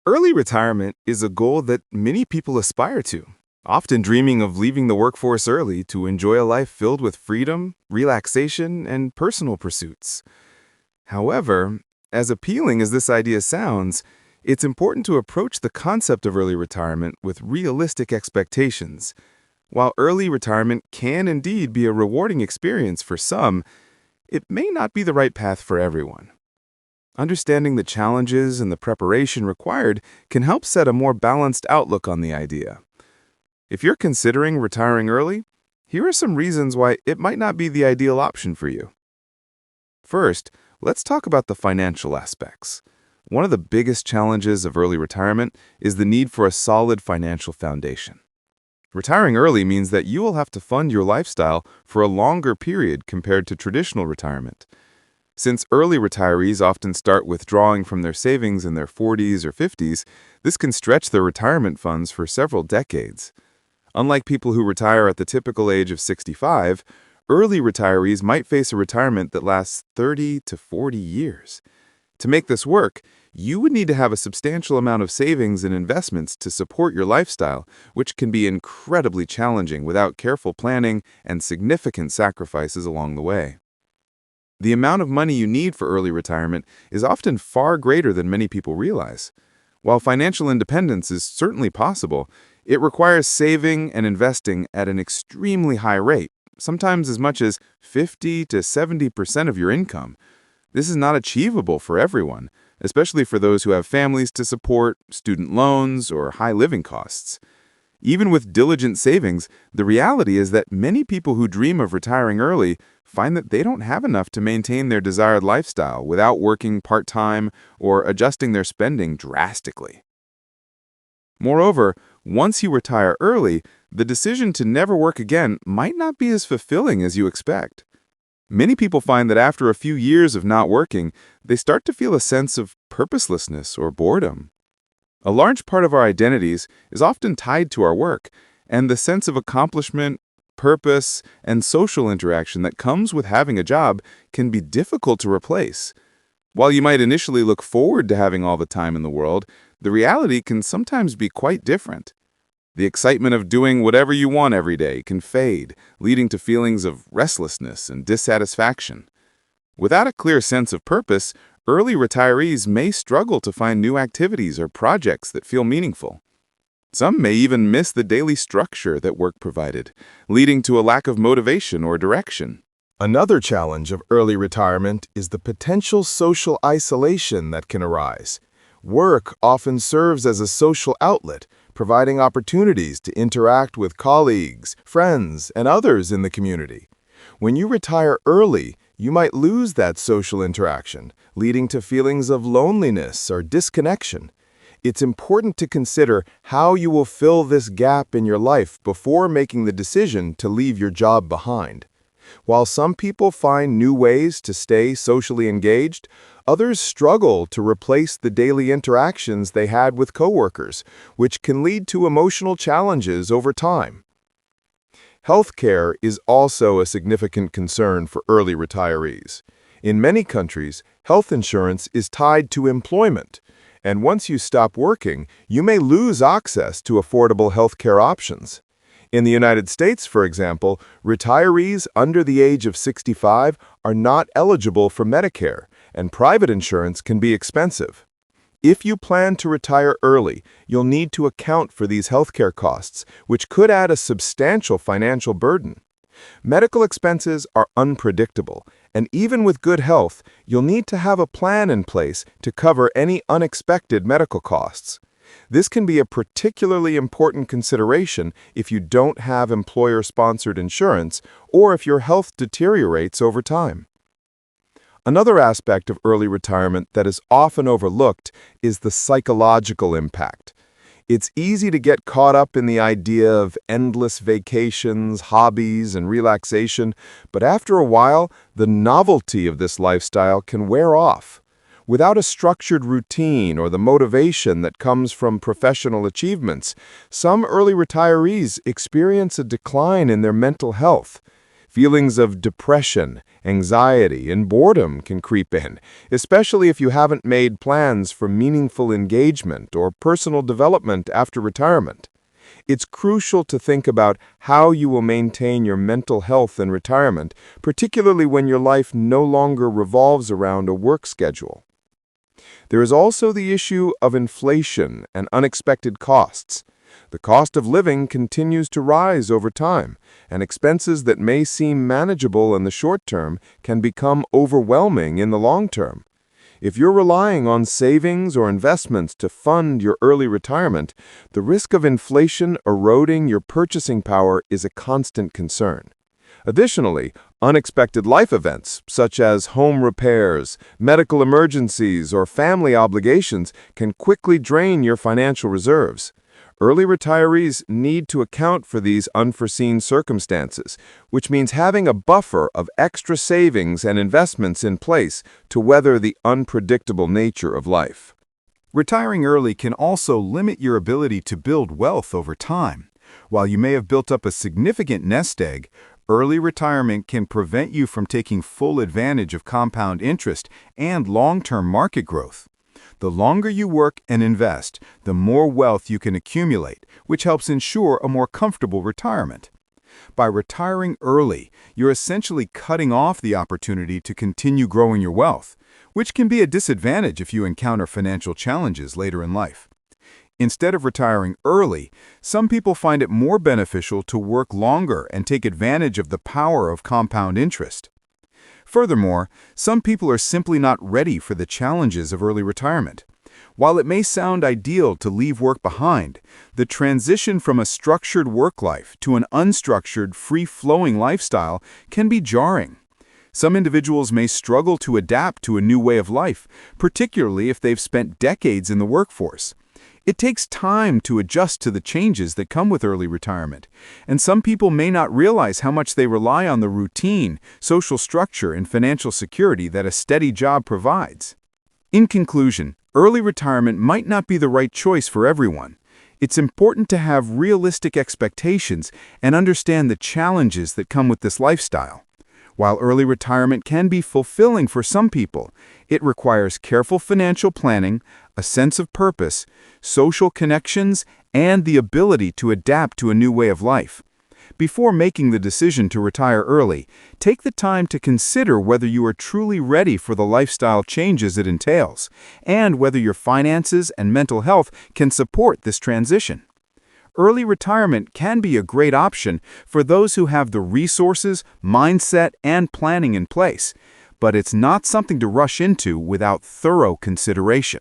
Early retirement is a goal that many people aspire to, often dreaming of leaving the workforce early to enjoy a life filled with freedom, relaxation, and personal pursuits. However, as appealing as this idea sounds, it's important to approach the concept of early retirement with realistic expectations. While early retirement can indeed be a rewarding experience for some, it may not be the right path for everyone. Understanding the challenges and the preparation required can help set a more balanced outlook on the idea. If you're considering retiring early, here are some reasons why it might not be the ideal option for you. First, let's talk about the financial aspects. One of the biggest challenges of early retirement is the need for a solid financial foundation. Retiring early means that you will have to fund your lifestyle for a longer period compared to traditional retirement. Since early retirees often start withdrawing from their savings in their 40s or 50s, this can stretch their retirement funds for several decades. Unlike people who retire at the typical age of 65, early retirees might face a retirement that lasts 30 to 40 years. To make this work, you would need to have a substantial amount of savings and investments to support your lifestyle, which can be incredibly challenging without careful planning and significant sacrifices along the way. The amount of money you need for early retirement is often far greater than many people realize. While financial independence is certainly possible, it requires saving and investing at an extremely high rate, sometimes as much as 50 to 70% of your income. This is not achievable for everyone, especially for those who have families to support, student loans, or high living costs. Even with diligent savings, the reality is that many people who dream of retiring early find that they don't have enough to maintain their desired lifestyle without working part-time or adjusting their spending drastically. Moreover, once you retire early, the decision to never work again might not be as fulfilling as you expect. Many people find that after a few years of not working, they start to feel a sense of purposelessness or boredom. A large part of our identities is often tied to our work, and the sense of accomplishment, purpose, and social interaction that comes with having a job can be difficult to replace. While you might initially look forward to having all the time in the world, the reality can sometimes be quite different. The excitement of doing whatever you want every day can fade, leading to feelings of restlessness and dissatisfaction. Without a clear sense of purpose, early retirees may struggle to find new activities or projects that feel meaningful. Some may even miss the daily structure that work provided, leading to a lack of motivation or direction. Another challenge of early retirement is the potential social isolation that can arise. Work often serves as a social outlet, providing opportunities to interact with colleagues, friends, and others in the community. When you retire early, you might lose that social interaction, leading to feelings of loneliness or disconnection. It's important to consider how you will fill this gap in your life before making the decision to leave your job behind. While some people find new ways to stay socially engaged, others struggle to replace the daily interactions they had with coworkers, which can lead to emotional challenges over time. Healthcare is also a significant concern for early retirees. In many countries, health insurance is tied to employment, and once you stop working, you may lose access to affordable healthcare options. In the United States, for example, retirees under the age of 65 are not eligible for Medicare, and private insurance can be expensive. If you plan to retire early, you'll need to account for these healthcare costs, which could add a substantial financial burden. Medical expenses are unpredictable, and even with good health, you'll need to have a plan in place to cover any unexpected medical costs. This can be a particularly important consideration if you don't have employer-sponsored insurance or if your health deteriorates over time. Another aspect of early retirement that is often overlooked is the psychological impact. It's easy to get caught up in the idea of endless vacations, hobbies, and relaxation, but after a while, the novelty of this lifestyle can wear off. Without a structured routine or the motivation that comes from professional achievements, some early retirees experience a decline in their mental health. Feelings of depression, anxiety, and boredom can creep in, especially if you haven't made plans for meaningful engagement or personal development after retirement. It's crucial to think about how you will maintain your mental health in retirement, particularly when your life no longer revolves around a work schedule. There is also the issue of inflation and unexpected costs. The cost of living continues to rise over time, and expenses that may seem manageable in the short term can become overwhelming in the long term. If you're relying on savings or investments to fund your early retirement, the risk of inflation eroding your purchasing power is a constant concern. Additionally, unexpected life events, such as home repairs, medical emergencies, or family obligations, can quickly drain your financial reserves. Early retirees need to account for these unforeseen circumstances, which means having a buffer of extra savings and investments in place to weather the unpredictable nature of life. Retiring early can also limit your ability to build wealth over time. While you may have built up a significant nest egg, early retirement can prevent you from taking full advantage of compound interest and long-term market growth. The longer you work and invest, the more wealth you can accumulate, which helps ensure a more comfortable retirement. By retiring early, you're essentially cutting off the opportunity to continue growing your wealth, which can be a disadvantage if you encounter financial challenges later in life. Instead of retiring early, some people find it more beneficial to work longer and take advantage of the power of compound interest. Furthermore, some people are simply not ready for the challenges of early retirement. While it may sound ideal to leave work behind, the transition from a structured work life to an unstructured, free-flowing lifestyle can be jarring. Some individuals may struggle to adapt to a new way of life, particularly if they've spent decades in the workforce. It takes time to adjust to the changes that come with early retirement, and some people may not realize how much they rely on the routine, social structure, and financial security that a steady job provides. In conclusion, early retirement might not be the right choice for everyone. It's important to have realistic expectations and understand the challenges that come with this lifestyle. While early retirement can be fulfilling for some people, it requires careful financial planning, a sense of purpose, social connections, and the ability to adapt to a new way of life. Before making the decision to retire early, take the time to consider whether you are truly ready for the lifestyle changes it entails, and whether your finances and mental health can support this transition. Early retirement can be a great option for those who have the resources, mindset, and planning in place, but it's not something to rush into without thorough consideration.